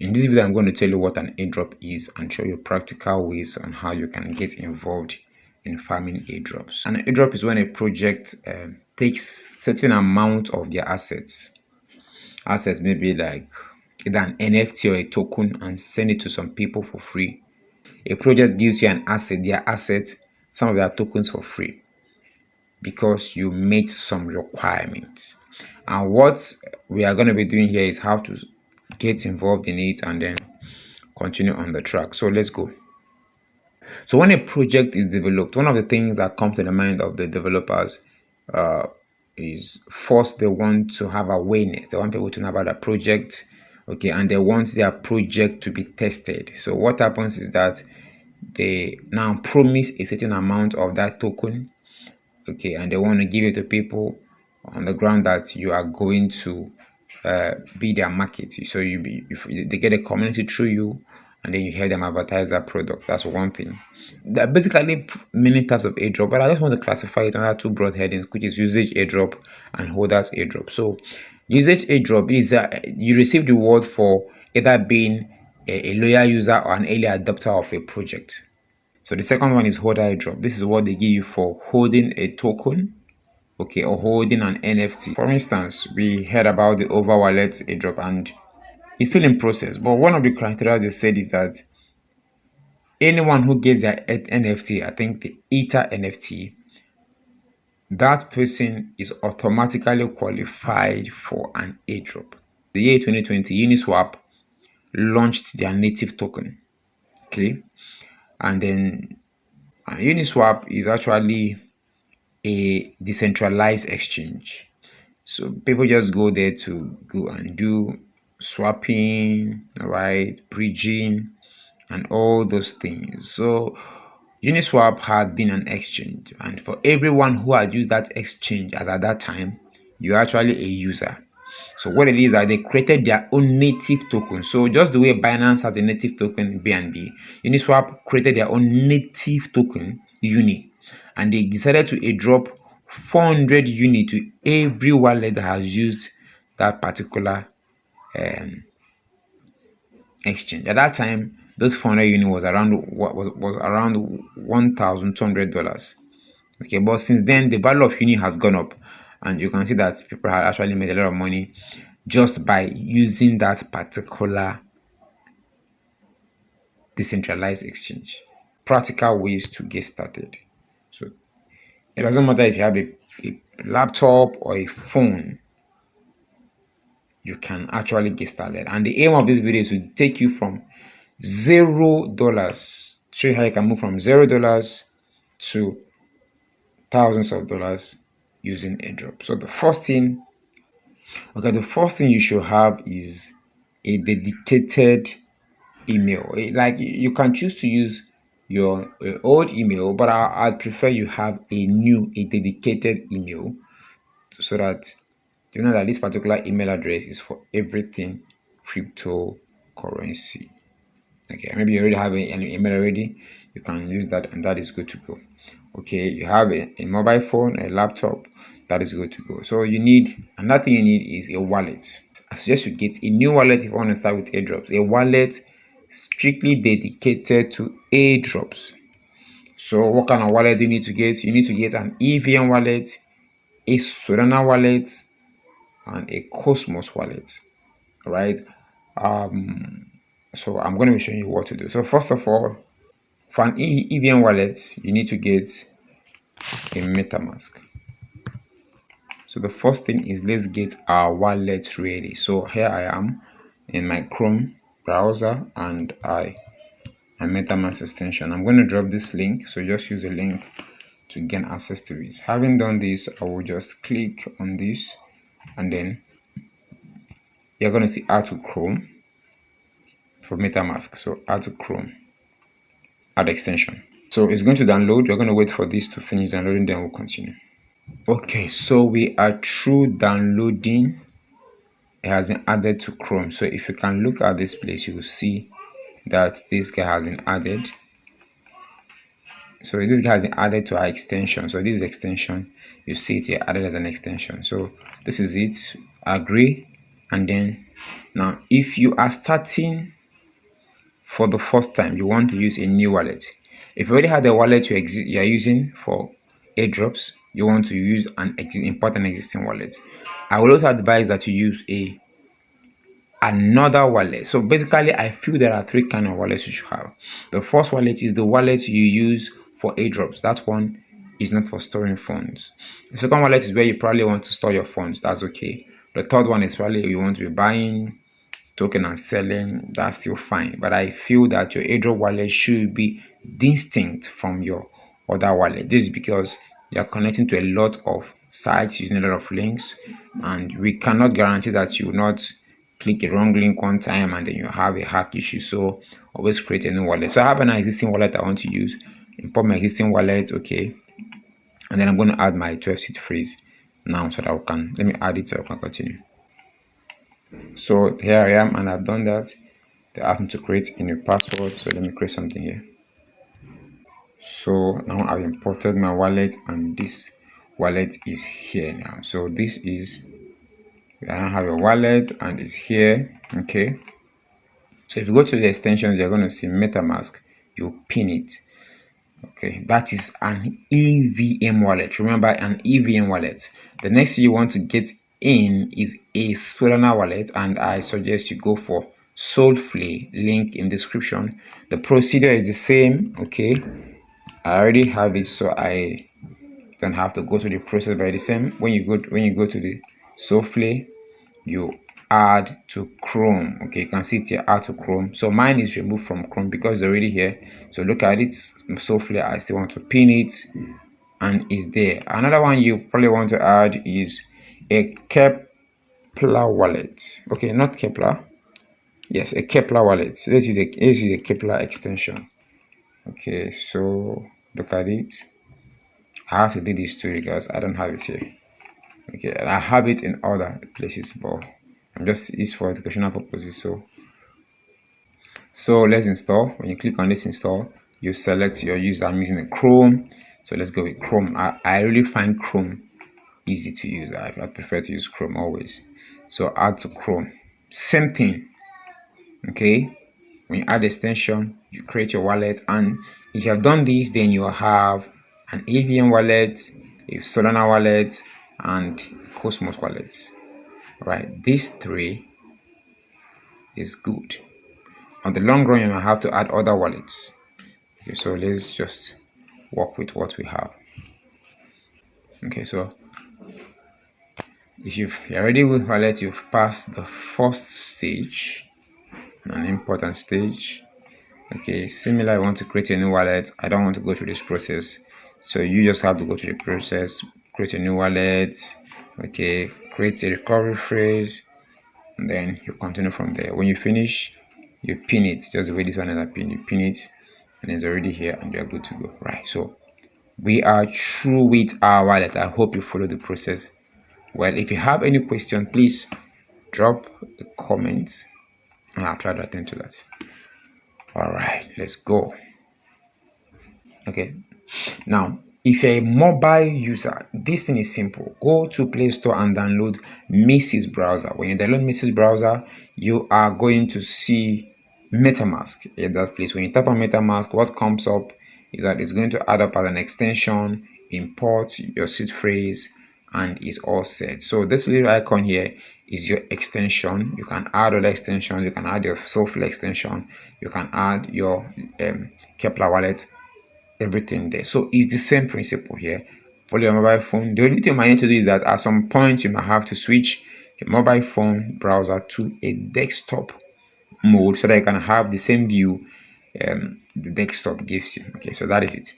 In this video, I'm going to tell you what an airdrop is and show you practical ways on how you can get involved in farming airdrops. An airdrop is when a project takes certain amount of their assets maybe like either an NFT or a token, and send it to some people for free. A project gives you an asset, some of their tokens for free, because you meet some requirements. And what we are going to be doing here is how to get involved in it and then continue on the track. So let's go. So when a project is developed, one of the things that comes to the mind of the developers is first they want to have awareness. They want people to know about the project, okay, and they want their project to be tested. So what happens is that they now promise a certain amount of that token, okay, and they want to give it to people on the ground that you are going to be their market. So if they get a community through you, and then you hear them advertise that product. That's one thing. There are basically many types of airdrop, but I just want to classify it under two broad headings, which is usage airdrop and holders airdrop. So usage airdrop is you receive the reward for either being a loyal user or an early adopter of a project. So the second one is holder airdrop. This is what they give you for holding a token, okay, or holding an NFT. For instance, we heard about the over wallet airdrop, and it's still in process, but one of the criteria they said is that anyone who gets their NFT, I think the Ether NFT, that person is automatically qualified for an airdrop. The year 2020, Uniswap launched their native token, okay, and then Uniswap is actually a decentralized exchange. So people just go there to go and do swapping, right, bridging, and all those things. So Uniswap had been an exchange, and for everyone who had used that exchange as at that time, you're actually a user. So what it is that they created their own native token. So just the way Binance has a native token, BNB, Uniswap created their own native token, Uni, and they decided to airdrop 400 Uni to every wallet that has used that particular exchange. At that time, those 400 Uni was around $1,200. Okay, but since then the value of Uni has gone up, and you can see that people have actually made a lot of money just by using that particular decentralized exchange. Practical ways to get started. So it doesn't matter if you have a laptop or a phone, you can actually get started. And the aim of this video is to take you from $0, show you how you can move from $0 to thousands of dollars using airdrop. So the first thing you should have is a dedicated email. Like, you can choose to use your old email, but I'd prefer you have a dedicated email, so that you know that this particular email address is for everything cryptocurrency. Okay, maybe you already have an email already, you can use that, and that is good to go. Okay, you have a mobile phone, a laptop, that is good to go. So another thing you need is a wallet. I suggest you get a new wallet if you want to start with airdrops. A wallet strictly dedicated to airdrops. So what kind of wallet do you need to get? You need to get an EVM wallet, a Solana wallet, and a Cosmos wallet. All right. So I'm going to be showing you what to do. So first of all, for an EVM wallet, you need to get a MetaMask. So the first thing is, let's get our wallet ready. So here I am in my Chrome browser, and my MetaMask extension. I'm going to drop this link, so just use the link to gain access to it. Having done this, I will just click on this, and then you're going to see add to Chrome for MetaMask. So add to Chrome, add extension. So it's going to download. We're going to wait for this to finish downloading, then we'll continue. Okay, so we are through downloading. It has been added to Chrome. So if you can look at this place, you will see that this guy has been added. So this guy has been added to our extension. So this is the extension. You see it here added as an extension. So this is it. Agree. And then now if you are starting for the first time, you want to use a new wallet. If you already have the wallet you are using for airdrops, you want to use an important existing wallet. I will also advise that you use another wallet. So basically, I feel there are three kind of wallets you should have. The first wallet is the wallet you use for airdrops. That one is not for storing funds. The second wallet is where you probably want to store your funds. That's okay. The third one is probably you want to be buying token and selling. That's still fine. But I feel that your airdrop wallet should be distinct from your other wallet. This is because you are connecting to a lot of sites using a lot of links, and we cannot guarantee that you will not click a wrong link one time and then you have a hack issue. So always create a new wallet. So I have an existing wallet I want to use. Import my existing wallet, okay, and then I'm going to add my 12 seed phrase now so that I can, let me add it so I can continue. So here I am, and I've done that. They asked me to create a new password, so let me create something here. So now I've imported my wallet, and this wallet is here now. So this is, I now have a wallet and it's here. Okay, so if you go to the extensions, you're going to see MetaMask. You pin it. Okay, that is an EVM wallet. Remember, an EVM wallet. The next thing you want to get in is a Solana wallet, and I suggest you go for Soulflay. Link in description. The procedure is the same. Okay, I already have it, so I don't have to go through the process. By the same, when you go to the Soulflay, you add to Chrome. Okay, you can see it here, add to Chrome. So mine is removed from Chrome because it's already here. So look at it. Soulflay, I still want to pin it, and it's there. Another one you probably want to add is a Kepler wallet. Okay, not Kepler. Yes, a Kepler wallet. So let's use a Kepler extension. Okay, so look at it. I have to do this too because I don't have it here. Okay, and I have it in other places, but I'm just, it's for educational purposes. So let's install. When you click on this install, you select your user. I'm using a Chrome, so let's go with Chrome. I really find Chrome easy to use. I prefer to use Chrome always. So add to Chrome, same thing. Okay, when you add extension, you create your wallet, and if you have done this, then you have an AVM wallet, a Solana wallet, and Cosmos wallets. Right, these three is good. On the long run, you might have to add other wallets. Okay, so let's just work with what we have. Okay, so if you're ready with wallet, you've passed the first stage, an important stage. Okay, similar, I want to create a new wallet. I don't want to go through this process, so you just have to go through the process, create a new wallet. Okay, create a recovery phrase, and then you continue from there. When you finish, you pin it, just the way this one is a pin. You pin it, and it's already here, and you're good to go. Right, so we are through with our wallet. I hope you follow the process well. If you have any question, please drop a comment and I'll try to attend to that. All right, let's go. Okay, now if you're a mobile user, this thing is simple. Go to Play Store and download Macy's browser. When you download Macy's browser, you are going to see MetaMask in that place. When you tap on MetaMask, what comes up is that it's going to add up as an extension, import your seed phrase, and it's all set. So this little icon here is your extension. You can add other extensions. You can add your Soulflay extension. You can add your Kepler wallet, everything there. So it's the same principle here for your mobile phone. The only thing you might need to do is that at some point you might have to switch your mobile phone browser to a desktop mode so that you can have the same view the desktop gives you. Okay, so that is it.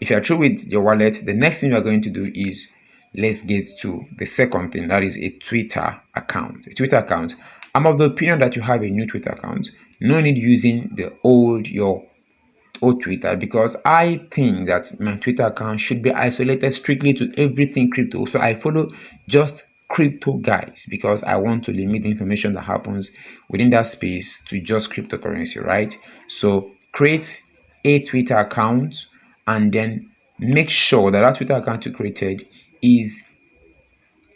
If you are through with your wallet, the next thing you are going to do is, let's get to the second thing, that is a Twitter account. A Twitter account. I'm of the opinion that you have a new Twitter account. No need using your old Twitter, because I think that my Twitter account should be isolated strictly to everything crypto. So I follow just crypto guys because I want to limit the information that happens within that space to just cryptocurrency, right? So create a Twitter account and then make sure that that Twitter account you created is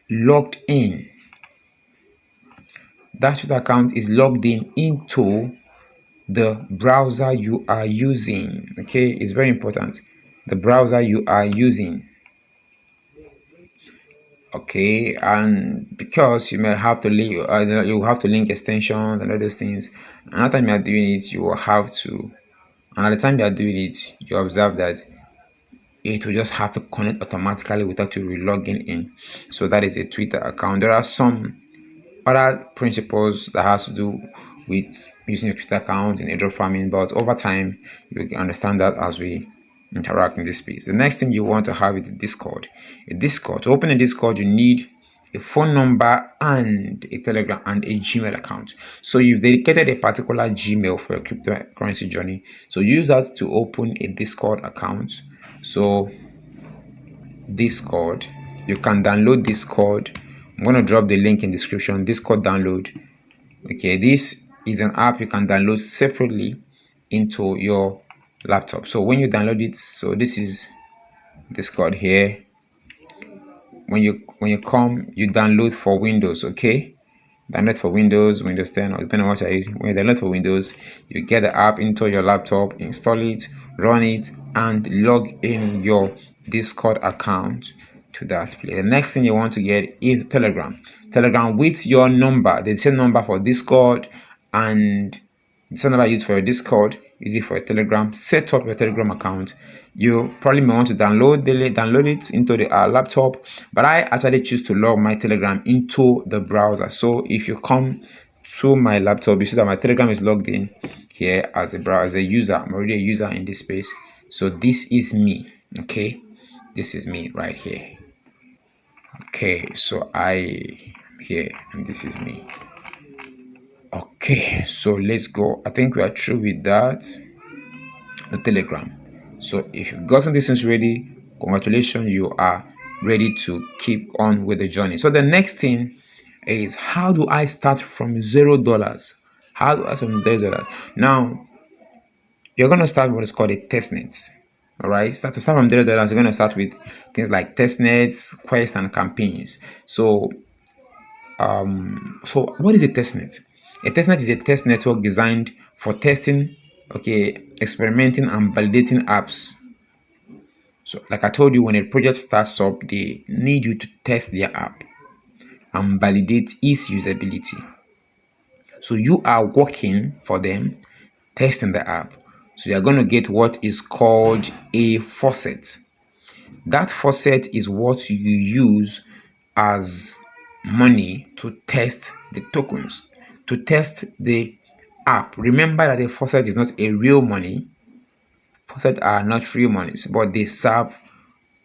logged in. That Twitter account is logged in into the browser you are using. Okay, it's very important. The browser you are using. Okay, and because you may have to link, you have to link extensions and all those things. Another time you are doing it, you will have to. Another time you are doing it, you observe that it will just have to connect automatically without you re-logging in. So that is a Twitter account. There are some other principles that has to do with using your Twitter account in airdrop farming, but over time you can understand that as we interact in this space. The next thing you want to have is a Discord. A Discord. To open a Discord, you need a phone number and a Telegram and a Gmail account. So you've dedicated a particular Gmail for your cryptocurrency journey. So use that to open a Discord account. So Discord, you can download Discord. I'm going to drop the link in description. Discord download. Okay, this is an app you can download separately into your laptop. So when you download it, so this is Discord here. When you come, you download for Windows. Okay, download for Windows 10, or depending on what you're using. When you download for Windows, you get the app into your laptop, install it, run it, and log in your Discord account to that place. The next thing you want to get is Telegram. Telegram with your number, the same number for Discord, and the same number used for your Discord, use it for a Telegram. Set up your Telegram account. You probably may want to download it into the laptop, but I actually choose to log my Telegram into the browser. So if you come to my laptop, you see that my Telegram is logged in here as a browser, as a user. I'm already a user in this space. So this is me. Okay, this is me right here. Okay, so I am here and this is me. Okay, so let's go. I think we are through with that. The Telegram. So if you've gotten this things ready, congratulations, you are ready to keep on with the journey. So the next thing is, how do I start from $0? How do I start from $0? Now you're going to start with what is called a testnet. All right, start from $0. You're going to start with things like testnets, quests, and campaigns. So what is a testnet? A testnet is a test network designed for testing, experimenting and validating apps. So like I told you, when a project starts up, they need you to test their app and validate its usability. So you are working for them, testing the app. So you're going to get what is called a faucet. That faucet is what you use as money to test the tokens, to test the app. Remember that the faucet is not a real money. Faucets are not real monies, but they serve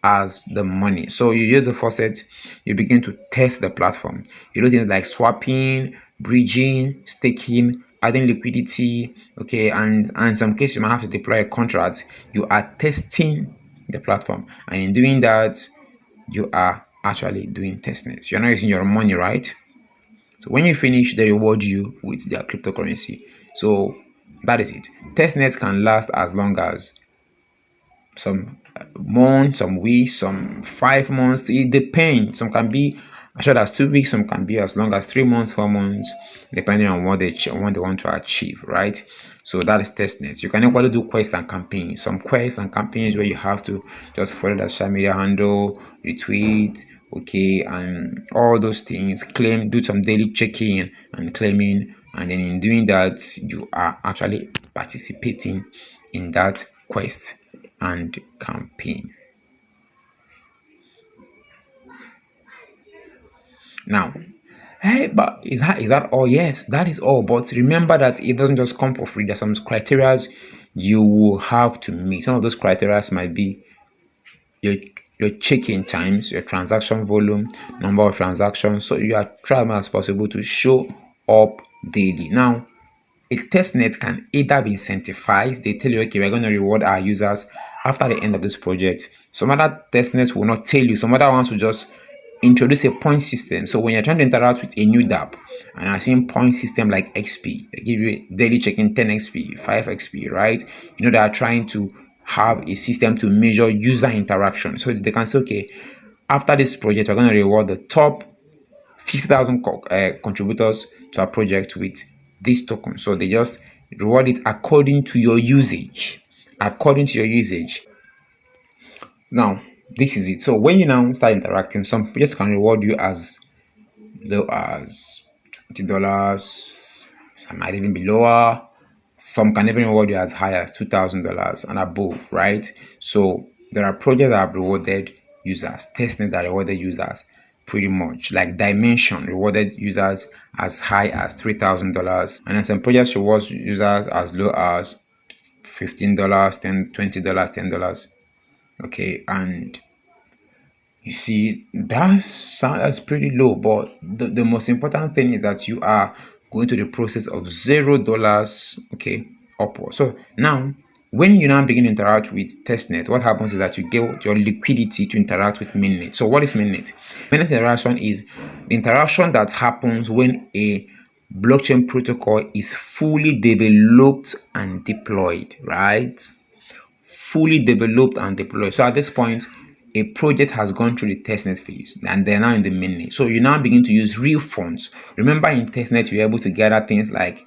as the money. So you use the faucet, you begin to test the platform. You do things like swapping, bridging, staking, adding liquidity, and in some cases you might have to deploy a contract. You are testing the platform, and in doing that, you are actually doing testnets. You're not using your money, right? So when you finish, they reward you with their cryptocurrency. So that is it. Testnets can last as long as some months, some weeks, some 5 months. It depends. Some can be as short as 2 weeks, some can be as long as 3 months, 4 months, depending on what they want to achieve, right? So that is testnets. You can equally do quests and campaigns. Some quests and campaigns where you have to just follow the social media handle, retweet, and all those things, do some daily checking and claiming, and then in doing that, you are actually participating in that quest and campaign. Now, hey, but is that all? Yes, that is all. But remember that it doesn't just come for free. There's some criteria you will have to meet. Some of those criteria might be your check-in times, your transaction volume, number of transactions. So you are trying as possible to show up daily. Now, a testnet can either be incentivized. They tell you, okay, we're going to reward our users after the end of this project. Some other testnets will not tell you. Some other ones will just introduce a point system. So when you're trying to interact with a new dApp and I've seen point system like XP, they give you daily check-in 10 XP, 5 XP, right? You know, they are trying to have a system to measure user interaction. So they can say, okay, after this project, we're going to reward the top 50,000 contributors to our project with this token. So they just reward it according to your usage. According to your usage. Now, this is it. So when you now start interacting, some projects can reward you as low as $20. Some might even be lower. Some can even reward you as high as $2,000 and above, right? So there are projects that have rewarded users, testnet that rewarded users pretty much, like Dimension rewarded users as high as $3,000, and then some projects reward users as low as $15, $20, $10. Okay, and you see, that's pretty low, but the most important thing is that you are going to the process of $0, okay, upward. So now, when you now begin to interact with testnet, what happens is that you get your liquidity to interact with mainnet. So what is mainnet? Mainnet interaction is the interaction that happens when a blockchain protocol is fully developed and deployed, right? Fully developed and deployed. So at this point, a project has gone through the testnet phase and they're now in the mainnet. So you now begin to use real funds. Remember, in testnet, you're able to gather things like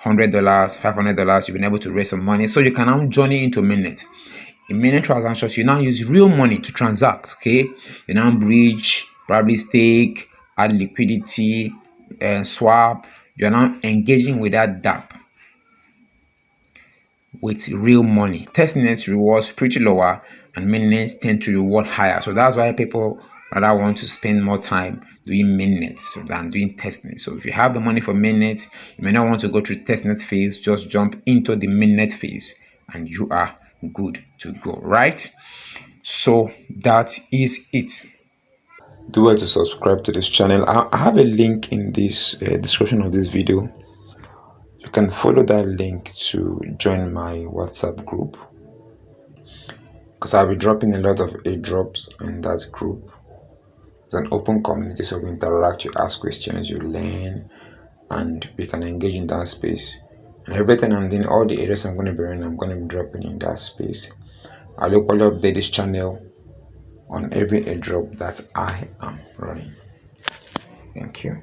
$100, $500. You've been able to raise some money. So you can now journey into mainnet. In mainnet transactions, you now use real money to transact. Okay, you now bridge, probably stake, add liquidity, and swap. You're now engaging with that DApp with real money. Testnets rewards pretty lower and mainnets tend to reward higher. So that's why people rather want to spend more time doing mainnets than doing testnets. So if you have the money for mainnets, you may not want to go through testnet phase, just jump into the mainnet phase and you are good to go, right? So that is it. Do well to subscribe to this channel. I have a link in this description of this video. You can follow that link to join my WhatsApp group, because I'll be dropping a lot of airdrops in that group. It's an open community, so we interact, you ask questions, you learn, and we can engage in that space. And everything I'm doing, all the areas I'm going to be running, I'm going to be dropping in that space. I'll locally update this channel on every airdrop that I am running. Thank you.